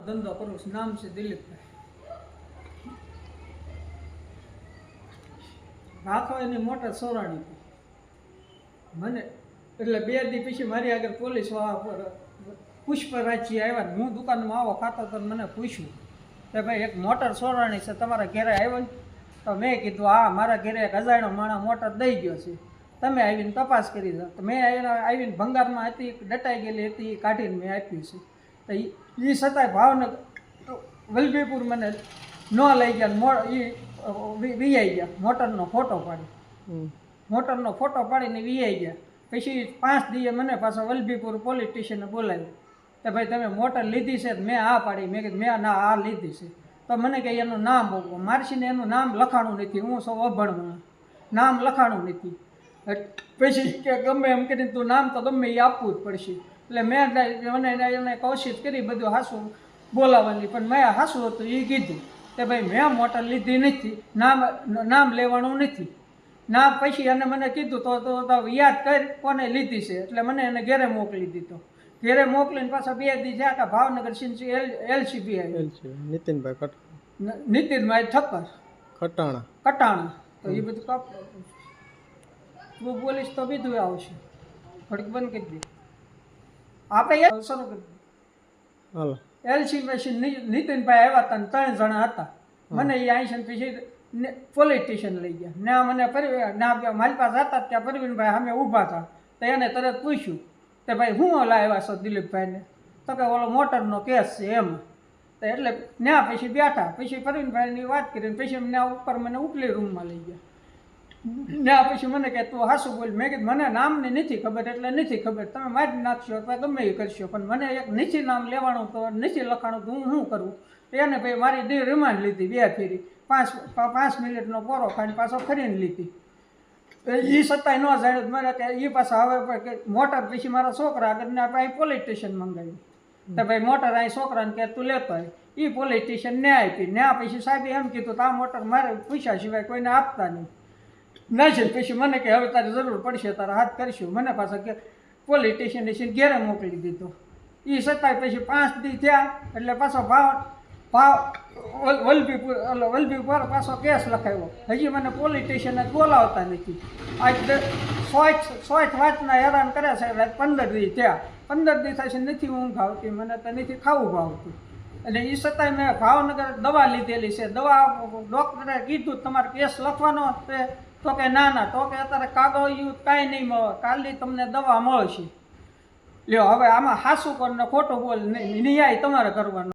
ધંધો કરું છું. નામ છે દિલીપભાઈ. રાખો એની મોટર સોરાણી મને એટલે 2 દી પછી મારી આગળ પોલીસ પુષ્પરાજજી આવ્યા. હું દુકાનમાં આવો ખાતો તો મને પૂછ્યું કે ભાઈ એક મોટર સોરાણી છે, તમારા ઘરે આવ્યો ને? તો મેં કીધું હા, મારા ઘરે એક અજાણ્યો માણસ મોટર દઈ ગયો છે, તમે આવીને તપાસ કરી દો. તો મેં આવીને ભંગારમાં હતી, ડટાઈ ગયેલી હતી, એ કાઢીને મેં આપી છે. તો એ છતાંય ભાવનગર વલભીપુર મને ન લઈ ગયા, એ વીઆઈ ગયા. મોટરનો ફોટો પાડીને વીઆઈ ગયા. પછી 5 દિવસે મને પાછો વલભીપુર પોલીસ સ્ટેશને બોલાવ્યો કે ભાઈ તમે મોટર લીધી છે? મેં હા પાડી. મેં કીધું મેં ના આ લીધી છે. તો મને કે એનું નામ બોલો. મારસીને એનું નામ લખાણું નથી, હું સૌ અભણમાં, નામ લખાણું નથી. પછી કે ગમે એમ કરીને તું નામ તો ગમે એ આપવું જ પડશે. એટલે મેં એને કોશિશ કરી બધું હાસું બોલાવવાની, પણ મેં હાસું હતું એ કીધું કે ભાઈ મેં મોટર લીધી નથી, નામ લેવાનું નથી. ના પછી એને મને કીધું તો યાદ કર કોને લીધી છે. એટલે મને એને ઘરે મોકલી દીધો. ઘરે મોકલીને પાછા 2 દી જ્યાં ભાવનગર સિંચી એલસીબી આવી. નીતિનભાઈ ઠક્કર કટાણા. તો એ બધું તું બોલીશ તો બીજું આવશે. ઘડીક બંધ કરી દે. આપણે શરૂ કરી દે. એલસીબી નીતિનભાઈ આવ્યા હતા, 3 જણા હતા. મને એ આઈસન પછી પોલીસ સ્ટેશન લઈ ગયા. ના મને મારી પાસે હતા ત્યાં પરવીનભાઈ સામે ઊભા હતા. તો એને તરત પૂછ્યું કે ભાઈ હું લાવ્યા છો દિલીપભાઈને? તો કે ઓલો મોટરનો કેસ છે એમ. તો એટલે ત્યાં પછી બેઠા. પછી પરવીનભાઈની વાત કરીને પછી ત્યાં ઉપર મને ઉપલી રૂમમાં લઈ ગયા. ત્યાં પછી મને કે તું હાસું બોલ. મેં કીધું મને નામની નથી ખબર, એટલે નથી ખબર. તમે મારી નાખશો અથવા ગમે એ કરશો, પણ મને એક નથી નામ લેવાનું તો નથી લખાણું તો હું શું કરું? એને ભાઈ મારી રિમાન્ડ લીધી 2 ફેરી. 5 મિનિટનો પોરો ખાઈને પાછો ફરીને લીધી. એ છતાંય ન જાણ્યું મને કે એ પાછા હવે મોટર પછી મારા છોકરા આગળ આપણે પોલીસ સ્ટેશન મંગાવ્યું. તો ભાઈ મોટર અહીં છોકરાને કે તું લેતો હોય. એ પોલીસ સ્ટેશન ને આપી. ત્યાં પછી સાહેબે એમ કીધું તો આ મોટર મારે પૂછ્યા સિવાય કોઈને આપતા નહીં. ના છે પછી મને કે હવે તારી જરૂર પડશે, તારા હાથ કરશું. મને પાછા કે પોલીસ સ્ટેશન ઘેરે મોકલી દીધો. એ છતાંય પછી 5 દી થયા એટલે પાછો વલભીપુર પાછો કેસ લખાવ્યો. હજી મને પોલીસ સ્ટેશને બોલાવતા નથી. આજ 100 વાતના હેરાન કરે છે. 15 દી થયા. 15 દી થશે નથી ઊંઘ આવતી, મને તો નથી ખાવું ભાવતું. અને એ છતાંય મેં ભાવનગર દવા લીધેલી છે. દવા ડૉક્ટરે કીધું તમારે કેસ લખવાનો છે? તો કે ના. તો કે અત્યારે કાગળ કાંઈ નહીં મળે, કાલની તમને દવા મળશે. લ્યો હવે આમાં હાસું કરીને ખોટું બોલ, ન્યાય તમારે કરવાનો.